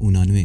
99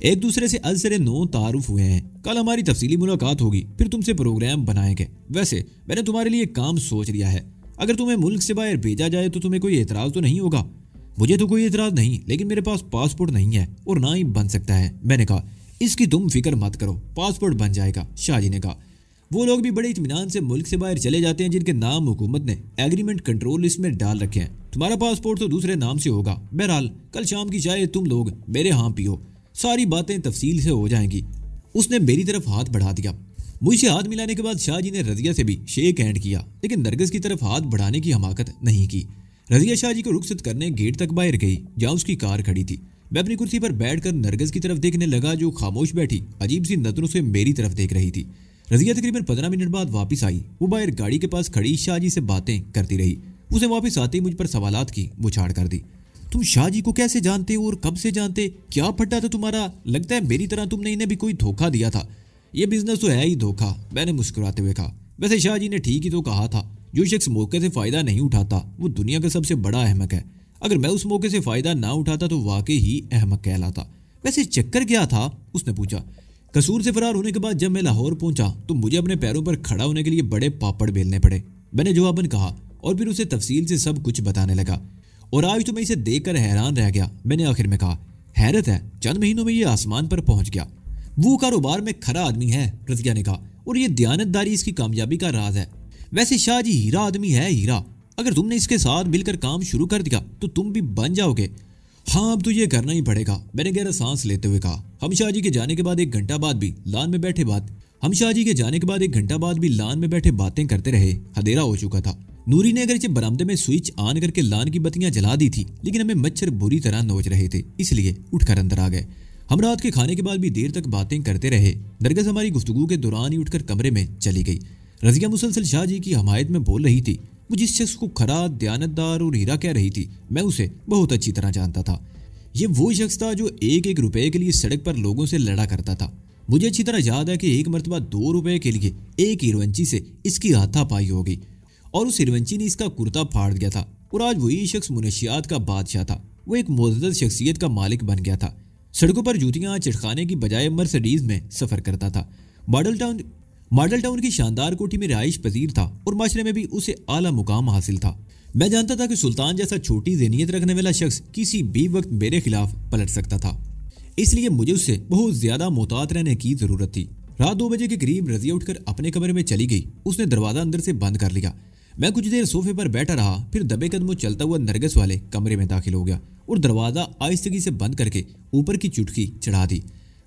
ایک دوسرے سے ازسر نو تعارف ہوئے ہیں. کل ہماری تفصیلی ملاقات ہوگی, پھر تم سے پروگرام بنائیں گے. ویسے میں نے تمہارے لیے کام سوچ لیا ہے. اگر تمہیں ملک سے باہر بھیجا جائے تو تمہیں کوئی اعتراض تو نہیں ہوگا؟ مجھے تو کوئی اعتراض نہیں, لیکن میرے پاس پاسپورٹ نہیں ہے اور نہ ہی بن سکتا ہے. میں نے کہا اس کی تم فکر مت کرو, پاسپورٹ بن جائے گا. شاہ جی نے کہا وہ لوگ بھی بڑے اطمینان سے ملک سے باہر چلے جاتے ہیں جن کے نام حکومت نے ایگریمنٹ کنٹرول لسٹ میں ڈال رکھے ہیں. تمہارا پاسپورٹ تو دوسرے نام سے ہوگا. بہرحال کل شام کی چائے تم لوگ میرے ہاں پیو, ساری باتیں تفصیل سے ہو جائیں گی. اس نے میری طرف ہاتھ بڑھا دیا. مجھ سے ہاتھ ملانے کے بعد شاہ جی نے رضیہ سے بھی شیک ہینڈ کیا, لیکن نرگس کی طرف ہاتھ بڑھانے کی حماقت نہیں کی. رضیہ شاہ جی کو رخصت کرنے گیٹ تک باہر گئی جہاں اس کی کار کھڑی تھی. میں اپنی کرسی پر بیٹھ کر نرگس کی طرف دیکھنے لگا جو خاموش بیٹھی عجیب سی نظروں سے میری طرف دیکھ رہی تھی. رضیہ تقریباً 15 منٹ بعد واپس آئی. وہ باہر گاڑی کے پاس کھڑی شاہ جی سے باتیں کرتی رہی. اسے واپس آتے ہی مجھ پر سوالات کی بچھاڑ کر دی. تم شاہ جی کو کیسے جانتے ہو اور کب سے جانتے؟ کیا پھٹا تھا تمہارا؟ لگتا ہے میری طرح تم نے انہیں بھی کوئی دھوکہ دیا تھا. یہ بزنس تو ہے ہی دھوکہ, میں نے مسکراتے ہوئے کہا. ویسے شاہ جی نے ٹھیک ہی تو کہا تھا, جو شخص موقع سے فائدہ نہیں اٹھاتا وہ دنیا کا سب سے بڑا احمق ہے. اگر میں اس موقع سے فائدہ نہ اٹھاتا تو واقعی ہی احمق کہلاتا. ویسے چکر کیا تھا؟ اس نے پوچھا. قصور سے فرار ہونے کے بعد جب میں لاہور پہنچا تو مجھے اپنے پیروں پر کھڑا ہونے کے لیے بڑے پاپڑ بیلنے پڑے. میں نے جواباً کہا اور پھر اسے تفصیل سے سب کچھ بتانے لگا. اور آج تو میں اسے دیکھ کر حیران رہ گیا. میں نے آخر میں کہا حیرت ہے, چند مہینوں میں یہ آسمان پر پہنچ گیا. وہ کاروبار میں کھرا آدمی ہے, رضیہ نے کہا, اور یہ دیانت داری اس کی کامیابی کا راز ہے. ویسے شاہ جی ہیرا آدمی ہے, ہیرا. اگر تم نے اس کے ساتھ مل کر کام شروع کر دیا تو تم بھی بن جاؤ گے. ہاں اب تو یہ کرنا ہی پڑے گا, میں نے گہرا سانس لیتے ہوئے کہا. ہم شاہ جی کے جانے کے بعد ایک گھنٹہ بعد بھی لان میں بیٹھے باتیں کرتے رہے. اندھیرا ہو چکا تھا. نوری نے اگرچہ برآمدے میں سوئچ آن کر کے لان کی بتیاں جلا دی تھی, لیکن ہمیں مچھر بری طرح نوچ رہے تھے, اس لیے اٹھ کر اندر آ گئے. ہم رات کے کھانے کے بعد بھی دیر تک باتیں کرتے رہے. نرگس ہماری گفتگو کے دوران ہی اٹھ کر کمرے میں چلی گئی. رضیہ مسلسل شاہ جی کی حمایت میں بول رہی تھی. وہ جس شخص کو کھرا, دیانتدار اور ہیرا کہہ رہی تھی, میں اسے بہت اچھی طرح جانتا تھا. یہ وہ شخص تھا جو 1 روپے کے لیے سڑک پر لوگوں سے لڑا کرتا تھا. مجھے اچھی طرح یاد ہے کہ ایک مرتبہ 2 روپے کے لیے ایک ہیروئنچی سے اس کی ہاتھا پائی ہوگی اور اس ہیروئنچی نے اس کا کرتا پھاڑ دیا تھا. اور آج وہی شخص منشیات کا بادشاہ تھا. وہ ایک معزز شخصیت کا مالک بن گیا تھا. سڑکوں پر جوتیاں چٹخانے کی بجائے مرسڈیز میں سفر کرتا تھا. ماڈل ٹاؤن کی شاندار کوٹھی میں رہائش پذیر تھا اور معاشرے میں بھی اسے اعلیٰ مقام حاصل تھا. میں جانتا تھا کہ سلطان جیسا چھوٹی ذہنیت رکھنے والا شخص کسی بھی وقت میرے خلاف پلٹ سکتا تھا. اس لیے مجھے اس سے بہت زیادہ محتاط رہنے کی ضرورت تھی. رات 2 بجے کے قریب رضیہ اٹھ کر اپنے کمرے میں چلی گئی. اس نے دروازہ اندر سے بند کر لیا. میں کچھ دیر صوفے پر بیٹھا رہا, پھر دبے قدموں چلتا ہوا نرگس والے کمرے میں داخل ہو گیا اور دروازہ آہستگی سے بند کر کے اوپر کی چٹکی چڑھا دی.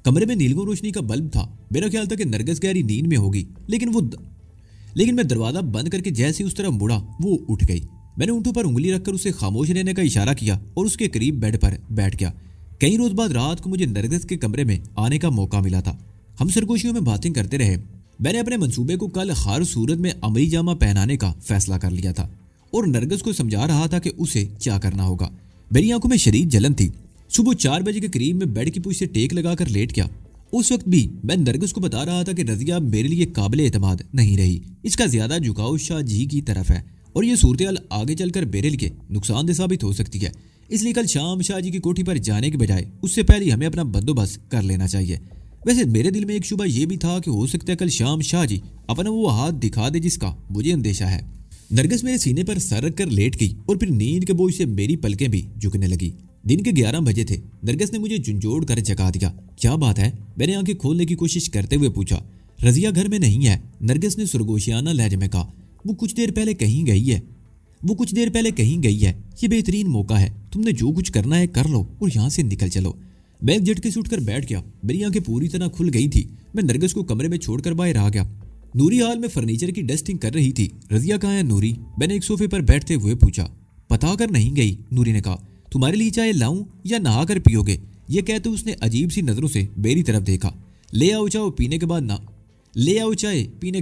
کمرے میں نیلگوں روشنی کا بلب تھا. میرا خیال تھا کہ نرگس گہری نیند میں ہوگی, لیکن میں دروازہ بند کر کے جیسے اس طرف مڑا وہ اٹھ گئی. میں نے اونٹوں پر انگلی رکھ کر اسے خاموش رہنے کا اشارہ کیا اور اس کے قریب بیڈ پر بیٹھ گیا. کئی روز بعد رات کو مجھے نرگس کے کمرے میں آنے کا موقع ملا تھا. ہم سرگوشیوں میں باتیں کرتے رہے. میں نے اپنے منصوبے کو کل ہر صورت میں عملی جامہ پہنانے کا فیصلہ کر لیا تھا اور نرگس کو سمجھا رہا تھا کہ اسے کیا کرنا ہوگا. میری آنکھوں میں شدید جلن تھی. صبح 4 بجے کے قریب میں بیڈ کی پوچھ سے ٹیک لگا کر لیٹ گیا. اس وقت بھی میں نرگس کو بتا رہا تھا کہ رضیہ میرے لیے قابل اعتماد نہیں رہی. اس کا زیادہ جھکاؤ شاہ جی کی طرف ہے اور یہ صورتحال آگے چل کر میرے لیے نقصان دہ ثابت ہو سکتی ہے. اس لیے کل شام شاہ جی کی کوٹھی پر جانے کے بجائے اس سے پہلے ہمیں اپنا بندوبست کر لینا چاہیے. ویسے میرے دل میں ایک شبہ یہ بھی تھا کہ ہو سکتا ہے کل شام شاہ جی اپنا وہ ہاتھ دکھا دے جس کا مجھے اندیشہ ہے. نرگس میرے سینے پر سر رکھ کر لیٹ گئی اور پھر نیند کے بوجھ سے میری پلکیں بھی جھکنے لگی. دن کے 11 بجے تھے. نرگس نے مجھے جھنجھوڑ کر جگا دیا. کیا بات ہے؟ میں نے آنکھیں کھولنے کی کوشش کرتے ہوئے پوچھا. رضیہ گھر میں نہیں ہے, نرگس نے سرگوشیانہ لہجے میں کہا. وہ کچھ دیر پہلے کہیں گئی ہے. یہ بہترین موقع ہے. تم نے جو کچھ کرنا ہے کر لو اور یہاں سے نکل چلو. میں ایک جھٹکے سے اٹھ کر بیٹھ گیا. میری آنکھیں پوری طرح کھل گئی تھی. میں نرگس کو کمرے میں چھوڑ کر باہر آ گیا. نوری حال میں فرنیچر کی ڈسٹنگ کر رہی تھی. رضیہ کہاں ہے نوری؟ میں نے ایک صوفے پر بیٹھتے ہوئے پوچھا. پتا کر نہیں گئی, نوری نے کہا. تمہارے لیے چائے لاؤں یا نہا کر پیو گے؟ یہ کہتے اس نے عجیب سی نظروں سے میری طرف دیکھا. لے آؤ چائے پینے کے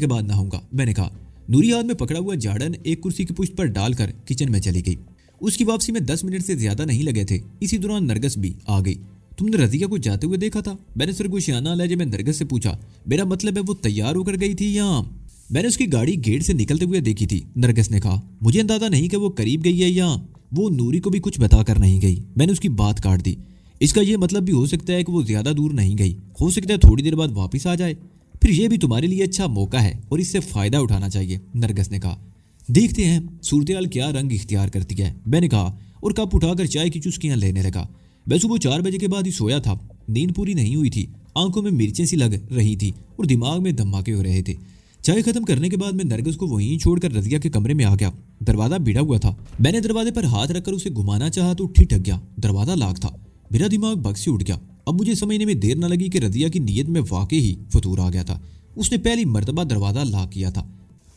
بعد نہاؤں گا, میں نے کہا. نوری ہاتھ میں پکڑا ہوا جاڑن ایک کرسی کی پشت پر ڈال کر کچن میں چلی گئی. اس کی واپسی میں 10 منٹ سے زیادہ نہیں لگے تھے. اسی دوران نرگس بھی آ گئی. تم نے رضیہ کو جاتے ہوئے دیکھا تھا؟ میں نے سرگوشیانہ لہجے میں نرگس سے پوچھا. میرا مطلب ہے وہ تیار ہو کر گئی تھی یا؟ میں نے اس کی گاڑی گیٹ سے نکلتے ہوئے دیکھی تھی, نرگس نے کہا. مجھے اندازہ نہیں کہ وہ قریب گئی ہے یا وہ نوری کو بھی کچھ بتا کر نہیں گئی. میں نے اس کی بات کاٹ دی. اس کا یہ مطلب بھی ہو سکتا ہے کہ وہ زیادہ دور نہیں گئی، ہو سکتا ہے تھوڑی دیر بعد واپس آ جائے، پھر یہ بھی تمہارے لیے اچھا موقع ہے اور اس سے فائدہ اٹھانا چاہیے، نرگس نے کہا۔ دیکھتے ہیں صورتحال کیا رنگ اختیار کرتی ہے، میں نے کہا اور کپ اٹھا کر چائے کی چسکیاں لینے لگا۔ میں صبح 4 بجے کے بعد ہی سویا تھا، نیند پوری نہیں ہوئی تھی، آنکھوں میں مرچیں سی لگ رہی تھی اور دماغ میں دھماکے ہو رہے تھے۔ چائے ختم کرنے کے بعد میں نرگس کو وہیں چھوڑ کر رضیہ کے کمرے میں آ گیا۔ دروازہ بھیڑا ہوا تھا، میں نے دروازے پر ہاتھ رکھ کر اسے گھمانا چاہا تو ٹھٹک گیا، دروازہ لاک تھا۔ میرا دماغ بگ سے اٹھ گیا۔ اب مجھے سمجھنے میں دیر نہ لگی کہ رضیہ کی نیت میں واقعی ہی فطور آ گیا تھا۔ اس نے پہلی مرتبہ دروازہ لاک کیا تھا،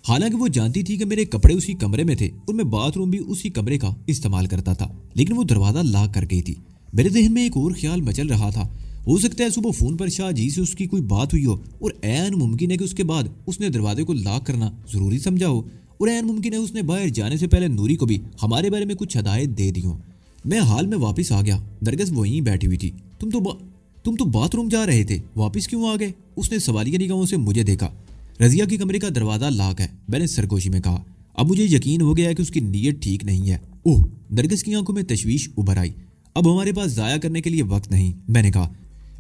حالانکہ وہ جانتی تھی کہ میرے کپڑے اسی کمرے میں تھے اور میں باتھ روم بھی اسی کمرے کا استعمال کرتا تھا، لیکن وہ دروازہ لاک کر گئی تھی۔ میرے ذہن میں ایک اور خیال مچل رہا تھا، ہو سکتا ہے صبح فون پر شاہ جی سے اس کی کوئی بات ہوئی ہو اور عین ممکن ہے کہ اس کے بعد اس نے دروازے کو لاک کرنا ضروری سمجھا ہو، اور عین ممکن ہے اس نے باہر جانے سے پہلے نوری کو بھی ہمارے بارے میں کچھ ہدایت دے دی ہوں۔ میں حال میں واپس آ گیا، نرگس وہیں بیٹھی ہوئی تھی۔ تم تو باتھ روم جا رہے تھے، واپس کیوں آ گئے؟ اس نے سوالیہ نگاہوں سے مجھے دیکھا۔ رضیہ کے کمرے کا دروازہ لاک ہے، میں نے سرگوشی میں کہا۔ اب مجھے یقین ہو گیا کہ اس کی نیت ٹھیک نہیں ہے۔ اوہ، نرگس کی آنکھوں میں تشویش ابھر آئی۔ اب ہمارے پاس ضائع کرنے کے لیے وقت نہیں، میں نے کہا۔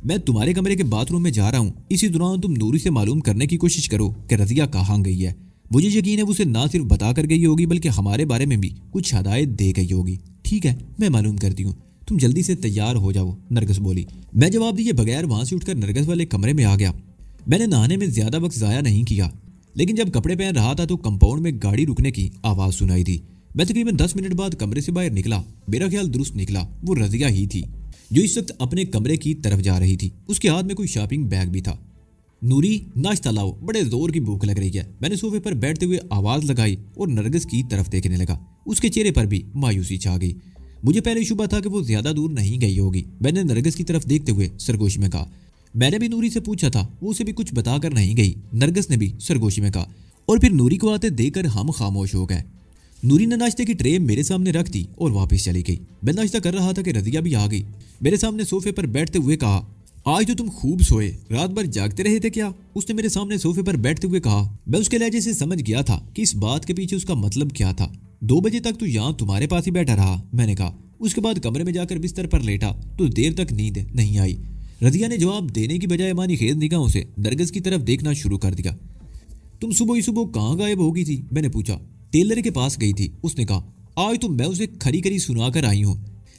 میں تمہارے کمرے کے باتھ روم میں جا رہا ہوں، اسی دوران تم نوری سے معلوم کرنے کی کوشش کرو کہ رضیہ کہاں گئی ہے۔ مجھے یقین ہے وہ اسے نہ صرف بتا کر گئی ہوگی بلکہ ہمارے بارے میں بھی کچھ ہدایت دے گئی ہوگی۔ ٹھیک ہے، میں معلوم کرتی ہوں، تم جلدی سے تیار ہو جاؤ، نرگس بولی۔ میں جواب دیے بغیر وہاں سے اٹھ کر نرگس والے کمرے میں آ گیا۔ میں نے نہانے میں زیادہ وقت ضائع نہیں کیا، لیکن جب کپڑے پہن رہا تھا تو کمپاؤنڈ میں گاڑی رکنے کی آواز سنائی تھی۔ میں تقریباً 10 منٹ بعد کمرے سے باہر نکلا۔ میرا خیال درست نکلا، وہ رضیہ ہی تھی جو اس وقت اپنے کمرے کی طرف جا رہی تھی۔ اس کے ہاتھ میں کوئی شاپنگ بیگ بھی تھا۔ نوری، ناشتہ لاؤ، بڑے زور کی بھوک لگ رہی ہے، میں نے صوفے پر بیٹھتے ہوئے آواز لگائی اور نرگس کی طرف دیکھنے لگا۔ اس کے چہرے پر بھی مایوسی چھا گئی۔ مجھے پہلے شبہ تھا کہ وہ زیادہ دور نہیں گئی ہوگی، میں نے نرگس کی طرف دیکھتے ہوئے سرگوشی میں کہا۔ میں نے بھی نوری سے پوچھا تھا، وہ اسے بھی کچھ بتا کر نہیں گئی، نرگس نے بھی سرگوشی میں کہا، اور پھر نوری کو آتے دیکھ کر ہم خاموش ہو گئے۔ نوری نے ناشتے کی ٹرے میرے سامنے رکھ دی اور واپس چلی گئی۔ میں ناشتہ کر رہا تھا کہ رضیہ بھی آ گئی۔ میرے سامنے صوفے پر بیٹھتے ہوئے کہا، آج تو تم خوب سوئے، رات بھر جاگتے رہے تھے کیا؟ اس نے میرے سامنے صوفے پر بیٹھتے ہوئے کہا۔ میں اس کے لہجے سے سمجھ گیا تھا کہ اس بات کے پیچھے اس کا مطلب کیا تھا۔ 2 بجے تک تو یہاں تمہارے پاس ہی بیٹھا رہا، میں نے کہا۔ اس کے بعد کمرے میں جا کر بستر پر لیٹا تو دیر تک نیند نہیں آئی۔ رضیہ نے جواب دینے کی بجائے مانی خیز نگاہوں سے نرگس کی طرف دیکھنا شروع کر دیا۔ تم صبح ہی صبح کہاں غائب ہو گئی تھی؟ میں نے پوچھا۔ ٹیلر کے پاس گئی تھی، اس نے کہا۔ آج تو میں اسے کھری کھری سنا کر آئی ہوں،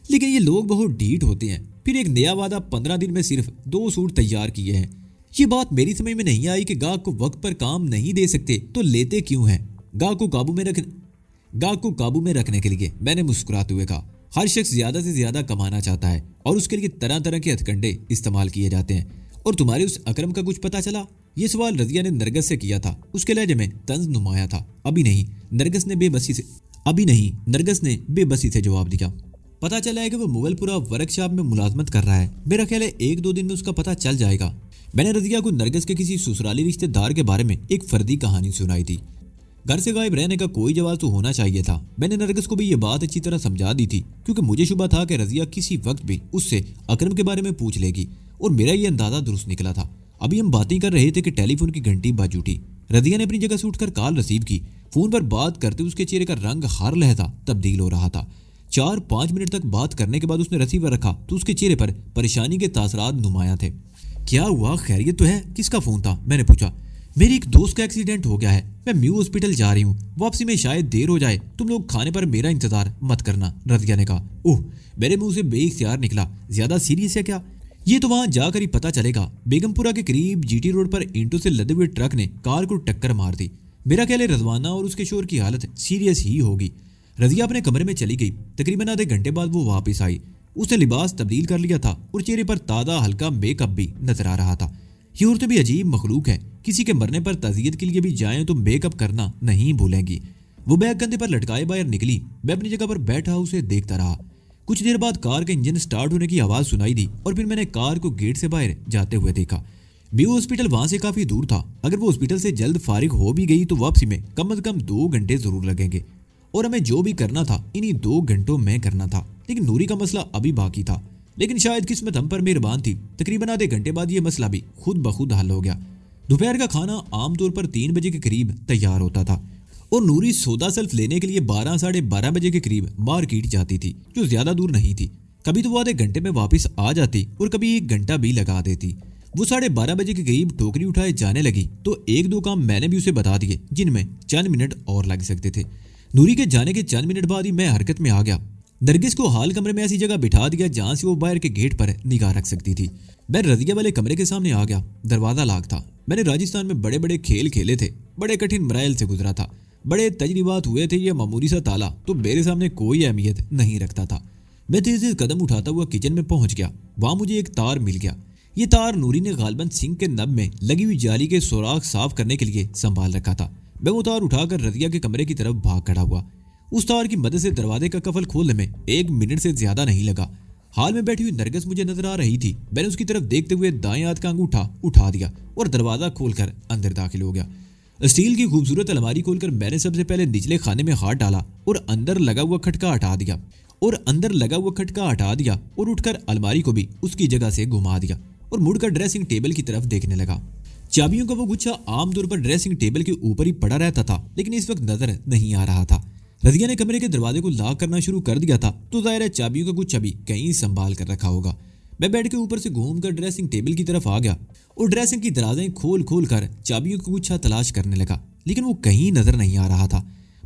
لیکن یہ لوگ بہت ڈھیٹ ہوتے ہیں۔ پھر ایک نیا وعدہ 15 دن میں صرف 2 سوٹ تیار کیے ہیں۔ یہ بات میری سمجھ میں نہیں آئی کہ گاہک کو وقت پر کام نہیں دے سکتے تو لیتے کیوں ہیں؟ گاہک کو قابو میں رکھنے کے لیے، میں نے مسکراتے ہوئے کہا۔ ہر شخص زیادہ سے زیادہ کمانا چاہتا ہے اور اس کے لیے طرح طرح کے ہتھ کنڈے استعمال کیے جاتے ہیں۔ اور تمہارے اس اکرم کا کچھ پتہ چلا؟ یہ سوال رضیہ نے نرگس سے کیا تھا۔ اس کے لہجے میں طنز نمایاں تھا۔ ابھی نہیں، نرگس نے بے بسی سے جواب دیا۔ پتہ چلا ہے کہ وہ مغل پورہ ورک شاپ میں ملازمت کر رہا ہے، میرا خیال ہے 1-2 دن میں اس کا پتہ چل جائے گا۔ میں نے رضیہ کو نرگس کے کسی سسرالی رشتہ دار کے بارے میں ایک فردی کہانی سنائی تھی۔ گھر سے غائب رہنے کا کوئی جواز تو ہونا چاہیے تھا۔ میں نے نرگس کو بھی یہ بات اچھی طرح سمجھا دی تھی، کیونکہ مجھے شبہ تھا کہ رضیہ کسی وقت بھی اس سے اکرم کے بارے میں پوچھ لے گی، اور میرا یہ اندازہ درست نکلا تھا۔ ابھی ہم باتیں کر رہے تھے کہ ٹیلی فون کی گھنٹی بج اٹھی۔ رضیہ نے اپنی جگہ سے اٹھ کر کال ریسیو کی۔ فون پر بات کرتے اس کے چہرے کا رنگ ہر لہجہ تبدیل ہو رہا تھا۔ 4-5 منٹ تک بات کرنے کے بعد اس نے ریسیور رکھا تو اس کے چہرے پر پریشانی کے تاثرات نمایاں تھے۔ کیا ہوا، خیریت تو ہے؟ کس کا فون تھا؟ میں نے پوچھا۔ میری ایک دوست کا ایکسیڈنٹ ہو گیا ہے، میں میو ہاسپٹل جا رہی ہوں، واپسی میں شاید دیر ہو جائے، تم لوگ کھانے پر میرا انتظار مت کرنا، رضیہ نے کہا۔ اوہ، میرے منہ سے بے اختیار نکلا، زیادہ سیریس ہے کیا؟ یہ تو وہاں جا کر ہی پتہ چلے گا۔ بیگم پورہ کے قریب جی ٹی روڈ پر اینٹوں سے لدے ہوئے ٹرک نے کار کو ٹکر مار دی۔ میرا خیال ہے رضوانہ اور اس کے شوہر کی حالت سیریس ہی ہوگی۔ رضیہ اپنے کمرے میں چلی گئی۔ تقریباً آدھے گھنٹے بعد وہ واپس آئی۔ اس نے لباس تبدیل کر لیا تھا اور چہرے پر تازہ ہلکا میک اپ بھی نظر آ رہا تھا۔ یہ عورتیں بھی عجیب مخلوق ہے، کسی کے مرنے پر تعزیت کے لیے بھی جائیں تو میک اپ کرنا نہیں بھولیں گی۔ وہ بیگ کندھے پر لٹکائے باہر نکلی۔ میں اپنی جگہ پر بیٹھا اسے دیکھتا رہا۔ کچھ دیر بعد کار کا انجن سٹارٹ ہونے کی آواز سنائی دی اور پھر میں نے کار کو گیٹ سے باہر جاتے ہوئے دیکھا۔ بیو ہاسپٹل وہاں سے کافی دور تھا۔ اگر وہ ہاسپٹل سے جلد فارغ ہو بھی گئی تو واپسی میں کم از کم 2 گھنٹے ضرور لگیں گے، اور ہمیں جو بھی کرنا تھا انہی 2 گھنٹوں میں کرنا تھا۔ لیکن نوری کا مسئلہ ابھی باقی تھا، لیکن شاید قسمت ہم پر مہربان تھی۔ تقریباً آدھے گھنٹے بعد یہ مسئلہ بھی خود بخود حل ہو گیا۔ دوپہر کا کھانا عام طور پر 3 بجے کے قریب تیار ہوتا تھا اور نوری سودا سلف لینے کے لیے 12 ساڑھے 12 بجے کے قریب مارکیٹ جاتی تھی، جو زیادہ دور نہیں تھی۔ کبھی تو وہ آدھے گھنٹے میں واپس آ جاتی اور کبھی 1 گھنٹہ بھی لگا دیتی۔ وہ 12:30 بجے کے قریب ٹوکری اٹھائے جانے لگی تو 1-2 کام میں نے بھی اسے بتا دیے جن میں چند منٹ اور لگ سکتے تھے۔ نوری کے جانے کے چند منٹ بعد ہی میں حرکت میں آ گیا۔ نرگس کو حال کمرے میں ایسی جگہ بٹھا دیا جہاں سے وہ باہر کے گیٹ پر نگاہ رکھ سکتی تھی۔ میں رضیہ والے کمرے کے سامنے آ گیا۔ دروازہ لاک تھا۔ میں نے راجستھان میں بڑے بڑے کھیل کھیلے تھے، بڑے کٹھن مراحل سے گزرا تھا، بڑے تجربات ہوئے تھے۔ یہ معمولی سا تالا تو میرے سامنے کوئی اہمیت نہیں رکھتا تھا۔ میں تیزی سے قدم اٹھاتا ہوا کچن میں پہنچ گیا۔ وہاں مجھے ایک تار مل گیا۔ یہ تار نوری نے غالباً سنک کے نب میں لگی ہوئی جالی کے سوراخ صاف کرنے کے لیے سنبھال رکھا تھا۔ میں وہ تار اٹھا کر رضیہ کے کمرے کی طرف بھاگ کھڑا ہوا۔ اس تار کی مدد سے دروازے کا قفل کھولنے میں 1 منٹ سے زیادہ نہیں لگا۔ حال میں بیٹھی ہوئی نرگس مجھے نظر آ رہی تھی۔ میں نے اس کی طرف دیکھتے ہوئے دائیں ہاتھ کا انگوٹھا اٹھا دیا اور دروازہ کھول کر اندر داخل ہو گیا۔ اسٹیل کی خوبصورت الماری کھول کر میں نے سب سے پہلے نچلے خانے میں ہاتھ ڈالا اور اندر لگا ہوا کھٹکا ہٹا دیا اور اٹھ کر الماری کو بھی اس کی جگہ سے گھما دیا اور مڑ کر ڈریسنگ ٹیبل کی طرف دیکھنے لگا۔ چابیوں کا وہ گچھا عام طور پر ڈریسنگ ٹیبل کے اوپر ہی پڑا رہتا تھا، لیکن اس وقت نظر نہیں آ رہا تھا۔ رضیہ نے کمرے کے دروازے کو لاک کرنا شروع کر دیا تھا تو ظاہر ہے چابیوں کا گچھا بھی کہیں سنبھال کر رکھا ہوگا۔ میں بیڈ کے اوپر سے گھوم کر ڈریسنگ ٹیبل کی طرف آ گیا اور ڈریسنگ کی درازیں کھول کر چابیوں کا گچھا تلاش کرنے لگا، لیکن وہ کہیں نظر نہیں آ رہا تھا۔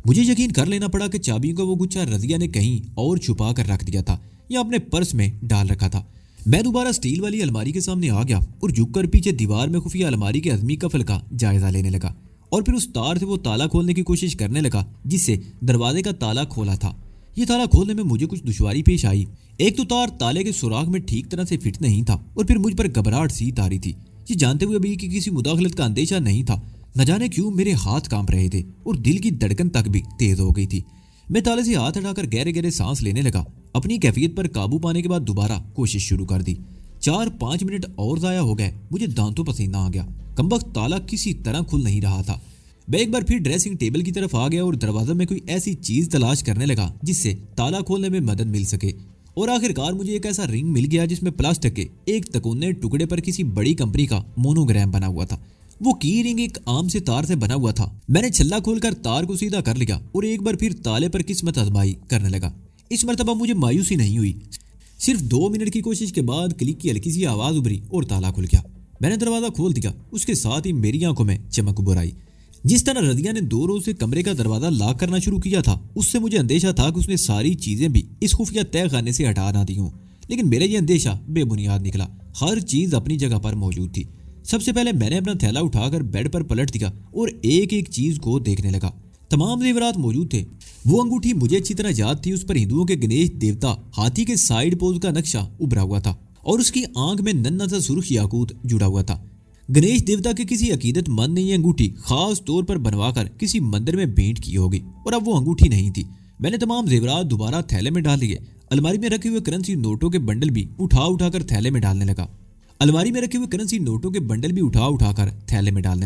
مجھے یقین کر لینا پڑا کہ چابیوں کا وہ گچھا رضیہ نے کہیں اور چھپا کر رکھ دیا تھا یا اپنے پرس میں ڈال رکھا تھا۔ میں دوبارہ سٹیل والی الماری کے سامنے آ گیا اور جھک کر پیچھے دیوار میں خفیہ الماری کے عظمی قفل کا جائزہ لینے لگا اور پھر اس تار سے وہ تالا کھولنے کی کوشش کرنے لگا جس سے دروازے کا تالا کھولا تھا۔ یہ تالا کھولنے میں مجھے کچھ دشواری پیش آئی۔ ایک تو تار تالے کے سوراخ میں ٹھیک طرح سے فٹ نہیں تھا اور پھر مجھ پر گھبراہٹ سی تاری تھی، یہ جانتے ہوئے بھی کہ کسی مداخلت کا اندیشہ نہیں تھا۔ نہ جانے کیوں میرے ہاتھ کانپ رہے تھے اور دل کی دھڑکن تک بھی تیز ہو گئی تھی۔ میں تالے سے ہاتھ ہٹا کر گہرے گہرے سانس لینے لگا۔ اپنی کیفیت پر قابو پانے کے بعد دوبارہ کوشش شروع کر دی۔ 4-5 منٹ اور ضائع ہو گئے۔ مجھے دانتوں پسینہ آ گیا۔ کمبخت تالا کسی طرح کھل نہیں رہا تھا۔ میں ایک بار پھر ڈریسنگ ٹیبل کی طرف آ گیا اور دروازے میں کوئی ایسی چیز تلاش کرنے لگا جس سے تالا کھولنے میں مدد مل سکے، اور آخرکار مجھے ایک ایسا رنگ مل گیا جس میں پلاسٹک کے ایک تکونے ٹکڑے پر کسی بڑی کمپنی کا مونوگرام بنا ہوا تھا۔ وہ کی رنگ ایک عام سے تار سے بنا ہوا تھا۔ میں نے چھلا کھول کر تار کو سیدھا کر لیا اور ایک بار پھر تالے پر قسمت آزمائی کرنے لگا۔ اس مرتبہ مجھے مایوسی نہیں ہوئی۔ صرف 2 منٹ کی کوشش کے بعد کلک کی ہلکی سی آواز ابھری اور تالا کھل گیا۔ میں نے دروازہ کھول دیا۔ اس کے ساتھ ہی میری آنکھوں میں چمک ابھر آئی۔ جس طرح رضیہ نے 2 روز سے کمرے کا دروازہ لاک کرنا شروع کیا تھا، اس سے مجھے اندیشہ تھا کہ اس نے ساری چیزیں بھی اس خفیہ تہہ خانے سے ہٹا نہ دی ہوں، لیکن میرا یہ اندیشہ بے بنیاد نکلا۔ ہر چیز اپنی جگہ پر موجود تھی۔ سب سے پہلے میں نے اپنا تھیلا اٹھا کر بیڈ پر پلٹ دیا اور ایک ایک چیز کو دیکھنے لگا۔ تمام زیورات موجود تھے۔ وہ انگوٹھی مجھے اچھی طرح یاد تھی، اس پر ہندوؤں کے گنیش دیوتا ہاتھی کے سائیڈ پوز کا نقشہ ابھرا ہوا تھا اور اس کی آنکھ میں ننھا سا سرخ یاقوت جڑا ہوا تھا۔ گنیش دیوتا کے کسی عقیدت مند نے یہ انگوٹھی خاص طور پر بنوا کر کسی مندر میں بھینٹ کی ہوگی، اور اب وہ انگوٹھی نہیں تھی۔ میں نے تمام زیورات دوبارہ تھیلے میں ڈال لیے۔ الماری میں رکھے ہوئے کرنسی نوٹوں کے بنڈل بھی اٹھا کر تھیلے میں ڈالنے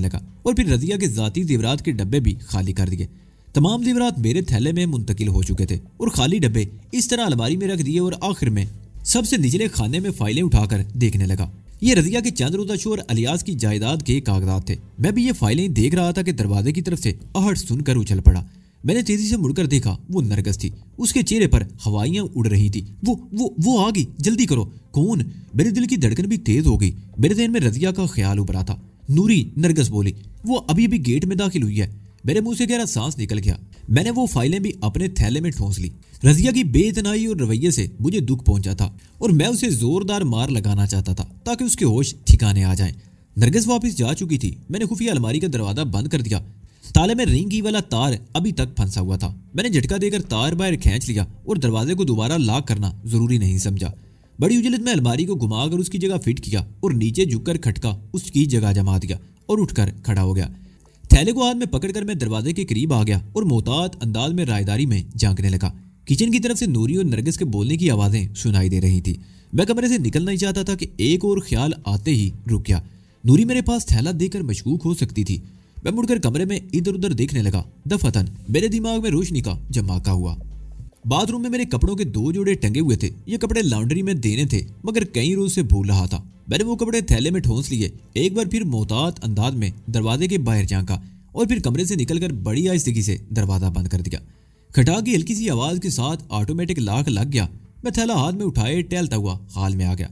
لگا۔ اور پھر رضیہ کے ذاتی زیورات کے ڈبے بھی خالی کر دیے۔ تمام زیورات میرے تھیلے میں منتقل ہو چکے تھے اور خالی ڈبے اس طرح الماری میں رکھ دیے، اور آخر میں سب سے نچلے خانے میں فائلیں اٹھا کر دیکھنے لگا۔ یہ رضیہ کے چند روزہ شوہر الیاس کی جائیداد کے کاغذات تھے۔ میں بھی یہ فائلیں دیکھ رہا تھا کہ دروازے کی طرف سے آہٹ سن کر اچھل پڑا۔ میں نے تیزی سے مڑ کر دیکھا، وہ نرگس تھی۔ اس کے چہرے پر ہوائیاں اڑ رہی تھی۔ وہ آ گئی، جلدی کرو۔ کون؟ میرے دل کی دھڑکن بھی تیز ہو گئی۔ میرے ذہن میں رضیہ کا خیال ابھرا تھا۔ نوری، نرگس بولی، وہ ابھی گیٹ میں داخل ہوئی ہے۔ میرے منہ سے گہرا سانس نکل گیا۔ میں نے وہ فائلیں بھی اپنے تھیلے میں ٹھونس لی۔ رضیہ کی بے اتنائی اور رویے سے مجھے دکھ پہنچا تھا اور میں اسے زوردار مار لگانا چاہتا تھا تاکہ اس کے ہوش ٹھکانے آ جائیں۔ نرگس واپس جا چکی تھی۔ میں نے خفیہ الماری کا دروازہ بند کر دیا۔ تالے میں رنگ کی والا تار ابھی تک پھنسا ہوا تھا۔ میں نے جھٹکا دے کر تار باہر کھینچ لیا اور دروازے کو دوبارہ لاک کرنا ضروری نہیں سمجھا۔ بڑی اجلت میں الماری کو گھما کر اس کی جگہ فٹ کیا اور نیچے جھک کر کھٹکا اس کی جگہ جما دیا اور اٹھ کر کھڑا ہو گیا۔ تھیلے کو ہاتھ میں پکڑ کر میں دروازے کے قریب آ گیا اور محتاط انداز میں رائےداری میں جھانکنے لگا۔ کچن کی طرف سے نوری اور نرگس کے بولنے کی آوازیں سنائی دے رہی تھی۔ میں کمرے سے نکلنا ہی چاہتا تھا کہ ایک اور خیال آتے ہی رک گیا۔ نوری میرے پاس تھیلا دیکھ کر مشکوک ہو سکتی تھی۔ میں مڑ کر کمرے میں ادھر ادھر دیکھنے لگا۔ دفعتاً میرے دماغ میں روشنی کا جھماکہ ہوا۔ باتھ روم میں میرے کپڑوں کے 2 جوڑے ٹنگے ہوئے تھے۔ یہ کپڑے لانڈری میں دینے تھے، مگر کئی روز سے بھول رہا تھا۔ میں نے وہ کپڑے تھیلے میں ٹھونس لیے، ایک بار پھر محتاط انداز میں دروازے کے باہر جھانکا اور پھر کمرے سے نکل کر بڑی آہستگی سے دروازہ بند کر دیا۔ کھٹا کی ہلکی سی آواز کے ساتھ آٹومیٹک لاک لگ گیا۔ میں تھیلا ہاتھ میں اٹھائے ٹہلتا ہوا ہال میں آ گیا۔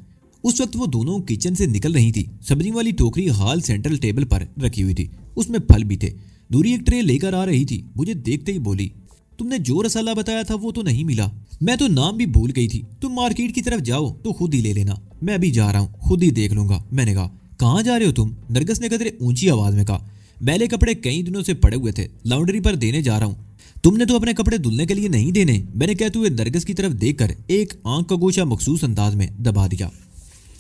اس وقت وہ دونوں کچن سے نکل رہی تھی۔ سبزی والی ٹوکری ہال سینٹرل ٹیبل پر رکھی ہوئی تھی، اس میں پھل بھی تھے۔ نوری ایک ٹرے لے کر آ رہی تھی، مجھے دیکھتے ہی بولی، تم نے جو رسالہ بتایا تھا وہ تو نہیں ملا، میں تو نام بھی بھول گئی تھی، تم مارکیٹ کی طرف جاؤ تو خود ہی لے لینا، میں ابھی جا رہا ہوں، خود ہی دیکھ لوں گا۔ میں نے کہا کہاں جا رہے ہو تم؟ نرگس نے قدرے اونچی آواز میں کہا، میلے کپڑے کئی دنوں سے پڑے ہوئے تھے، لانڈری پر دینے جا رہا ہوں۔ تم نے تو اپنے کپڑے دھلنے کے لیے نہیں دینے، میں نے کہتے ہوئے نرگس کی طرف دیکھ کر ایک آنکھ کا گوشہ مخصوص انداز میں دبا دیا۔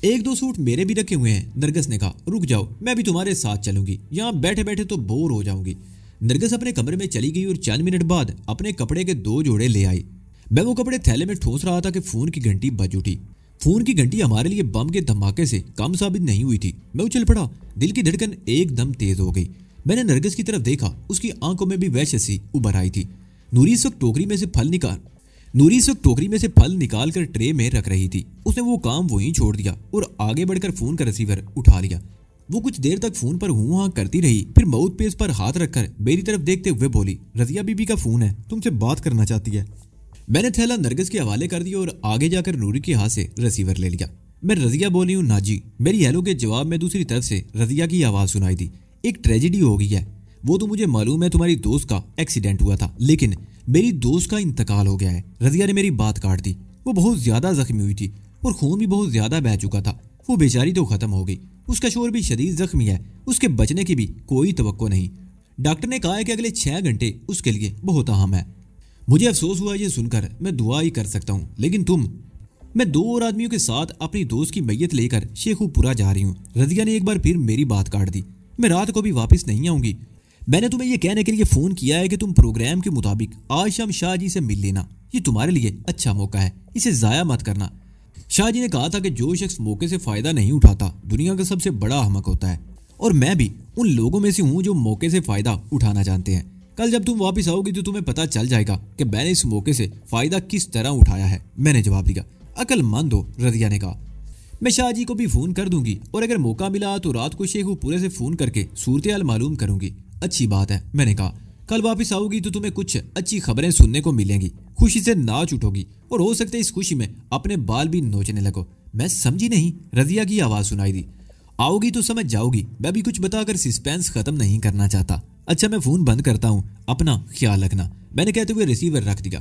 ایک دو سوٹ میرے بھی رکھے ہوئے ہیں، نرگس نے کہا، رک جاؤ، میں بھی تمہارے ساتھ چلوں گی، یہاں بیٹھے بیٹھے تو بور ہو جاؤں گی۔ نرگس اپنے کمرے میں چلی گئی اور چند منٹ بعد اپنے کپڑے کے 2 جوڑے لے آئی۔ میں وہ کپڑے تھیلے میں ٹھونس رہا تھا کہ فون کی گھنٹی بج اٹھی۔ فون کی گھنٹی ہمارے لیے بم کے دھماکے سے کم ثابت نہیں ہوئی تھی۔ میں اچھل پڑا، دل کی دھڑکن ایک دم تیز ہو گئی۔ میں نے نرگس کی طرف دیکھا، اس کی آنکھوں میں بھی وحشت سی ابھر آئی تھی۔ نوری اس وقت ٹوکری میں سے پھل نکال کر ٹرے میں رکھ رہی تھی۔ اس نے وہ کام وہیں چھوڑ دیا اور آگے بڑھ کر فون کا ریسیور اٹھا لیا۔ وہ کچھ دیر تک فون پر ہوں ہاں کرتی رہی، پھر ماؤتھ پیس پر ہاتھ رکھ کر میری طرف دیکھتے ہوئے بولی، رضیہ بی بی کا فون ہے، تم سے بات کرنا چاہتی ہے۔ میں نے تھیلا نرگس کے حوالے کر دیا اور آگے جا کر نوری کے ہاتھ سے ریسیور لے لیا۔ میں رضیہ بولی ہوں ناجی۔ میری ہیلو کے جواب میں دوسری طرف سے رضیہ کی آواز سنائی دی، ایک ٹریجڈی ہو گئی ہے، وہ تو مجھے معلوم ہے، تمہاری دوست کا ایکسیڈنٹ ہوا تھا، لیکن میری دوست کا انتقال ہو گیا ہے۔ رضیہ نے میری بات کاٹ دی، وہ بہت زیادہ زخمی ہوئی تھی اور خون بھی بہت زیادہ بہہ چکا تھا، وہ بیچاری تو ختم ہو گئی، اس کا شوہر بھی شدید زخمی ہے، اس کے بچنے کی بھی کوئی توقع نہیں، ڈاکٹر نے کہا ہے کہ اگلے 6 گھنٹے اس کے لیے بہت اہم ہے۔ مجھے افسوس ہوا یہ سن کر، میں دعا ہی کر سکتا ہوں، لیکن میں 2 اور آدمیوں کے ساتھ اپنی دوست کی میت لے کر شیخو پورا جا رہی ہوں۔ رضیہ نے ایک بار پھر میری بات کاٹ دی، میں رات کو بھی واپس نہیں آؤں گی، میں نے تمہیں یہ کہنے کے لیے فون کیا ہے کہ تم پروگرام کے مطابق آج شام شاہ جی سے مل لینا، یہ تمہارے لیے اچھا موقع ہے، اسے ضائع مت کرنا۔ شاہ جی نے کہا تھا کہ جو شخص موقع سے فائدہ نہیں اٹھاتا دنیا کا سب سے بڑا احمق ہوتا ہے، اور میں بھی ان لوگوں میں سے ہوں جو موقع سے فائدہ اٹھانا جانتے ہیں۔ کل جب تم واپس آؤ گی تو تمہیں پتہ چل جائے گا کہ میں نے اس موقع سے فائدہ کس طرح اٹھایا ہے۔ میں نے جواب دیا، عقل مند ہو، رضیہ نے کہا۔ میں شاہ جی کو بھی فون کر دوں گی اور اگر موقع ملا تو رات کو شیخو پورے سے فون کر کے صورتحال معلوم کروں گی۔ اچھی بات ہے، میں نے کہا، کل واپس آؤ گی تو تمہیں کچھ اچھی خبریں سننے کو ملیں گی، خوشی سے ناچ اٹھو گی اور ہو سکتا ہے اس خوشی میں اپنے بال بھی نوچنے لگو۔ میں سمجھی نہیں، رضیہ کی آواز سنائی دی۔ آؤ گی تو سمجھ جاؤ گی، میں بھی کچھ بتا کر سسپینس ختم نہیں کرنا چاہتا۔ اچھا میں فون بند کرتا ہوں، اپنا خیال رکھنا، میں نے کہتے ہوئے ریسیور رکھ دیا۔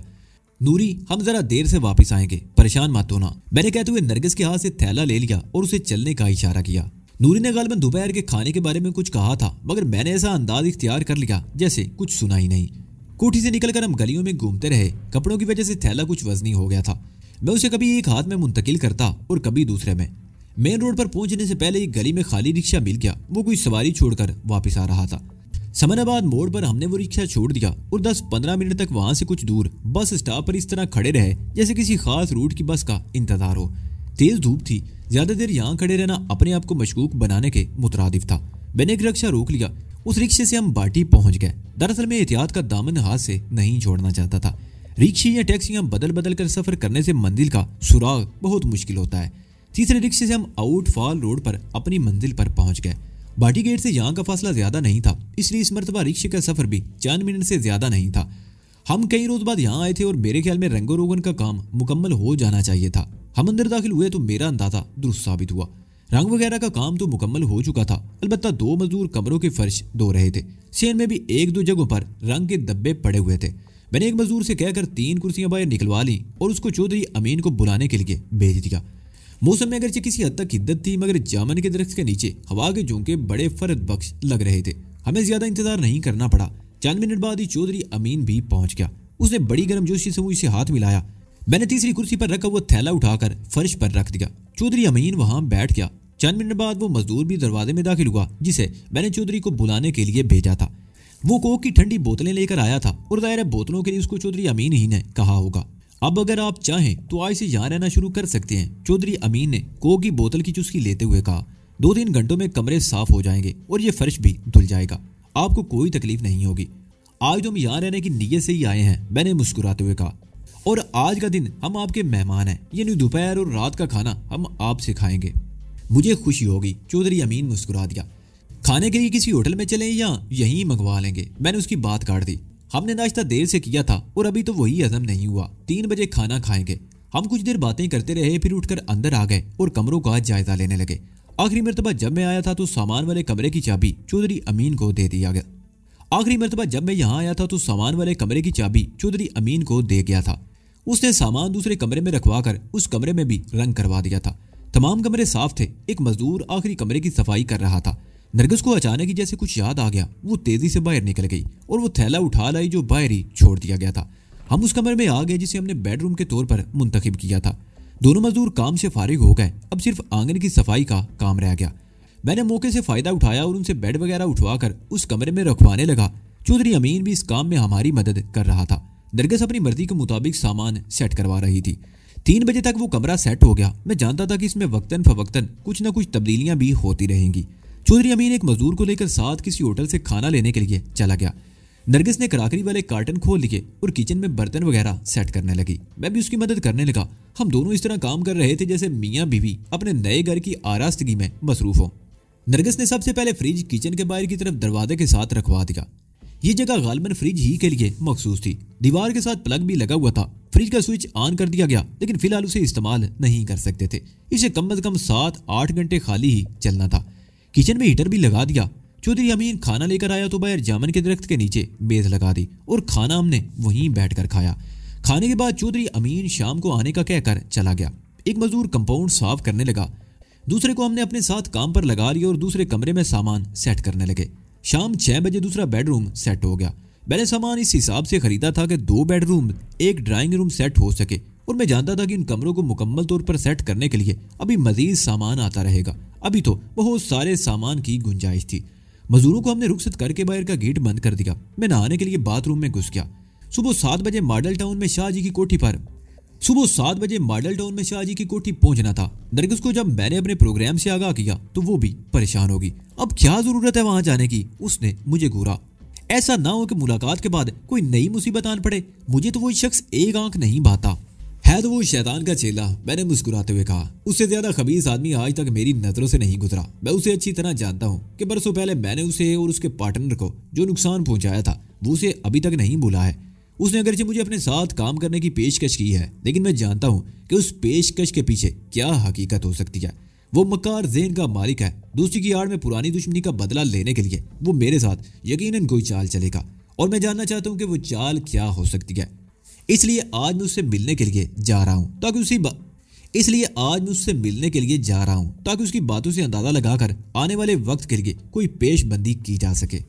نوری ہم ذرا دیر سے واپس آئیں گے، پریشان مت ہونا، میں نے کہتے ہوئے نرگس کے ہاتھ سے تھیلا لے لیا اور اسے چلنے کا اشارہ کیا۔ نوری نے غالباً دوپہر کے کھانے کے بارے میں کچھ کہا تھا، مگر میں نے ایسا انداز اختیار کر لیا جیسے کچھ سنا ہی نہیں۔ کوٹھی سے نکل کر ہم گلیوں میں گھومتے رہے، کپڑوں کی وجہ سے تھیلا کچھ وزنی ہو گیا تھا، میں اسے کبھی ایک ہاتھ میں منتقل کرتا اور کبھی دوسرے میں۔ مین روڈ پر پہنچنے سے پہلے ایک گلی میں خالی رکشہ مل گیا، وہ کوئی سواری چھوڑ کر واپس آ رہا تھا۔ سمن آباد موڑ پر ہم نے وہ رکشہ چھوڑ دیا اور 10-15 منٹ تک وہاں سے کچھ دور بس اسٹاپ پر اس طرح کھڑے رہے جیسے کسی خاص روٹ کی بس کا انتظار ہو۔ تیز دھوپ تھی، زیادہ دیر یہاں کھڑے رہنا اپنے آپ کو مشکوک بنانے کے مترادف تھا۔ میں نے ایک رکشہ روک لیا، اس رکشے سے ہم باٹی پہنچ گئے۔ دراصل میں احتیاط کا دامن ہاتھ سے نہیں چھوڑنا چاہتا تھا، رکشے یا ٹیکسیاں بدل بدل کر سفر کرنے سے منزل کا سراغ بہت مشکل ہوتا ہے۔ تیسرے رکشے سے ہم آؤٹ فال روڈ پر اپنی منزل پر پہنچ گئے۔ باٹی گیٹ سے یہاں کا فاصلہ زیادہ نہیں تھا، اس لیے اس مرتبہ رکشے کا سفر بھی چند منٹ سے زیادہ نہیں تھا۔ ہم کئی روز بعد یہاں آئے تھے اور میرے خیال میں رنگ و روغن کا کام مکمل ہو جانا چاہیے تھا۔ ہم اندر داخل ہوئے تو میرا اندازہ درست ثابت ہوا، رنگ وغیرہ کا کام تو مکمل ہو چکا تھا، البتہ 2 مزدور کمروں کے فرش دھو رہے تھے۔ سین میں بھی 1-2 جگہوں پر رنگ کے دبے پڑے ہوئے تھے۔ میں نے ایک مزدور سے کہہ کر 3 کرسیاں باہر نکلوا لیں اور اس کو چودھری امین کو بلانے کے لیے بھیج دیا۔ موسم میں اگرچہ کسی حد تک حدت تھی، مگر جامن کے درخت کے نیچے ہوا کے جھونکے بڑے فرد بخش لگ رہے تھے۔ ہمیں زیادہ انتظار نہیں کرنا پڑا، چند منٹ بعد ہی چودھری امین بھی پہنچ گیا۔ اس نے بڑی گرم جوشی سے مجھ سے ہاتھ ملایا۔ میں نے تیسری کرسی پر رکھا ہوا تھیلا اٹھا کر فرش پر رکھ دیا۔ چودھری امین وہاں بیٹھ گیا۔ چند منٹ بعد وہ مزدور بھی دروازے میں داخل ہوا جسے میں نے چودھری کو بلانے کے لیے بھیجا تھا۔ وہ کوک کی ٹھنڈی بوتلیں لے کر آیا تھا اور ظاہر ہے بوتلوں کے لیے اس کو چودھری امین ہی نے کہا ہوگا۔ اب اگر آپ چاہیں تو آج سے یہاں رہنا شروع کر سکتے ہیں، چودھری امین نے کوک کی بوتل کی چسکی لیتے ہوئے کہا۔ 2-3 گھنٹوں میں کمرے صاف ہو جائیں گے اور یہ فرش بھی دھل جائے گا، آپ کو کوئی تکلیف نہیں ہوگی۔ آج تو ہم یہاں رہنے کی نیت سے ہی آئے ہیں، میں نے مسکراتے ہوئے کہا، اور آج کا دن ہم آپ کے مہمان ہیں، یعنی دوپہر اور رات کا کھانا ہم آپ سے کھائیں گے۔ مجھے خوشی ہوگی، چودھری امین مسکرا دیا۔ کھانے کے لیے کسی ہوٹل میں چلیں یا یہیں منگوا لیں گے؟ میں نے اس کی بات کاٹ دی۔ ہم نے ناشتہ دیر سے کیا تھا اور ابھی تو وہی ہضم نہیں ہوا، 3 بجے کھانا کھائیں گے۔ ہم کچھ دیر باتیں کرتے رہے، پھر اٹھ کر اندر آ گئے اور کمروں کا جائزہ لینے لگے۔ آخری مرتبہ جب میں آیا تھا تو سامان والے کمرے کی چابی چودھری امین کو دے دیا گیا تھا۔ اس نے سامان دوسرے کمرے میں رکھوا کر اس کمرے میں بھی رنگ کروا دیا تھا۔ تمام کمرے صاف تھے۔ ایک مزدور آخری کمرے کی صفائی کر رہا تھا۔ نرگس کو اچانک ہی جیسے کچھ یاد آ گیا، وہ تیزی سے باہر نکل گئی اور وہ تھیلا اٹھا لائی جو باہر ہی چھوڑ دیا گیا تھا۔ ہم اس کمرے میں آ گئے جسے ہم نے بیڈ روم کے طور پر منتخب کیا تھا۔ دونوں مزدور کام سے فارغ ہو گئے، اب صرف آنگن کی صفائی کا کام رہ گیا۔ میں نے موقع سے فائدہ اٹھایا اور ان سے بیڈ وغیرہ اٹھوا کر اس کمرے میں رکھوانے لگا۔ چودھری امین بھی اس کام میں ہماری مدد کر رہا تھا۔ نرگس اپنی مرضی کے مطابق سامان سیٹ کروا رہی تھی۔ 3 بجے تک وہ کمرہ سیٹ ہو گیا۔ میں جانتا تھا کہ اس میں وقتاً فوقتاً کچھ نہ کچھ تبدیلیاں بھی ہوتی رہیں گی۔ چودھری امین ایک مزدور کو لے کر ساتھ کسی ہوٹل سے کھانا لینے کے لیے چلا گیا۔ نرگس نے کراکری والے کارٹن کھول لیے اور کچن میں برتن وغیرہ سیٹ کرنے لگی۔ میں بھی اس کی مدد کرنے لگا۔ ہم دونوں اس طرح کام کر رہے تھے جیسے میاں بیوی اپنے نئے گھر کی آراستگی میں مصروف ہوں۔ نرگس نے سب سے پہلے فریج کچن کے باہر کی طرف دروازے کے ساتھ رکھوا دیا۔ یہ جگہ غالباً فریج ہی کے لیے مخصوص تھی۔ دیوار کے ساتھ پلگ بھی لگا ہوا تھا۔ فریج کا سوئچ آن کر دیا گیا، لیکن فی الحال اسے استعمال نہیں کر سکتے تھے۔ اسے کم از کم 7-8 گھنٹے خالی ہی چلنا تھا۔ کچن میں ہیٹر بھی لگا دیا۔ چودھری امین کھانا لے کر آیا تو باہر جامن کے درخت کے نیچے میز لگا دی اور کھانا ہم نے وہیں بیٹھ کر کھایا۔ کھانے کے بعد چودھری امین شام کو آنے کا کہہ کر چلا گیا۔ ایک مزدور کمپاؤنڈ صاف کرنے لگا، دوسرے کو ہم نے اپنے ساتھ کام پر لگا لیا اور دوسرے کمرے میں سامان سیٹ کرنے لگے۔ شام 6 بجے دوسرا بیڈ روم سیٹ ہو گیا۔ میں نے سامان اس حساب سے خریدا تھا کہ 2 bed room, 1 drawing room set ہو سکے، اور میں جانتا تھا کہ ان کمروں کو مکمل طور پر سیٹ کرنے کے لیے ابھی مزید سامان آتا رہے گا۔ ابھی تو بہت سارے سامان کی گنجائش تھی۔ مزدوروں کو ہم نے رخصت کر کے باہر کا گیٹ بند کر دیا۔ میں نہانے کے لیے باتھ روم میں گھس گیا۔ صبح 7 بجے ماڈل ٹاؤن میں شاہ جی کی کوٹھی پہنچنا تھا۔ نرگس کو جب میں نے اپنے پروگرام سے آگاہ کیا تو وہ بھی پریشان ہوگی۔ اب کیا ضرورت ہے وہاں جانے کی؟ اس نے مجھے گھورا۔ ایسا نہ ہو کہ ملاقات کے بعد کوئی نئی مصیبت آن پڑے۔ مجھے تو وہ شخص ایک آنکھ نہیں بھاتا ہے، تو وہ شیطان کا چیلا، میں نے مسکراتے ہوئے کہا۔ اس سے زیادہ خبیث آدمی آج تک میری نظروں سے نہیں گزرا۔ میں اسے اچھی طرح جانتا ہوں کہ برسوں پہلے میں نے اسے اور اس کے پارٹنر کو جو نقصان پہنچایا تھا وہ اسے ابھی تک نہیں بھولا ہے۔ اس نے اگرچہ مجھے اپنے ساتھ کام کرنے کی پیشکش کی ہے، لیکن میں جانتا ہوں کہ اس پیشکش کے پیچھے کیا حقیقت ہو سکتی ہے۔ وہ مکار ذہن کا مالک ہے۔ دوسری کی آڑ میں پرانی دشمنی کا بدلہ لینے کے لیے وہ میرے ساتھ یقیناً کوئی چال چلے گا، اور میں جاننا چاہتا ہوں کہ وہ چال کیا ہو سکتی ہے۔ اس لیے آج میں اس سے ملنے کے لیے جا رہا ہوں تاکہ اس کی باتوں سے اندازہ لگا کر آنے والے وقت کے لیے کوئی پیش بندی کی جا سکے۔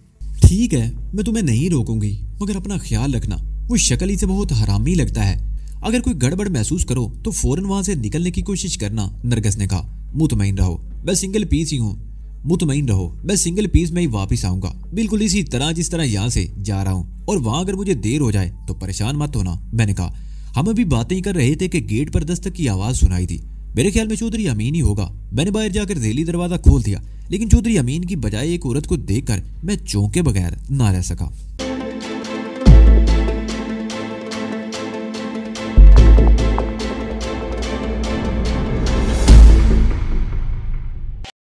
ٹھیک ہے، میں تمہیں نہیں روکوں گی، مگر اپنا خیال رکھنا۔ وہ شکل ہی سے بہت حرامی لگتا ہے۔ اگر کوئی گڑبڑ محسوس کرو تو فوراً وہاں سے نکلنے کی کوشش کرنا، نرگس نے کہا۔ مطمئن رہو، میں سنگل پیس میں ہی واپس آؤں گا، بالکل اسی طرح جس طرح یہاں سے جا رہا ہوں، اور وہاں اگر مجھے دیر ہو جائے تو پریشان مت ہونا، میں نے کہا۔ ہم ابھی باتیں کر رہے تھے کہ گیٹ پر دستک کی آواز سنائی تھی۔ میرے خیال میں چودھری امین ہی ہوگا۔ میں نے باہر جا کر ذیلی دروازہ کھول دیا، لیکن چودھری امین کی بجائے ایک عورت کو دیکھ کر میں چونکے بغیر نہ رہ سکا۔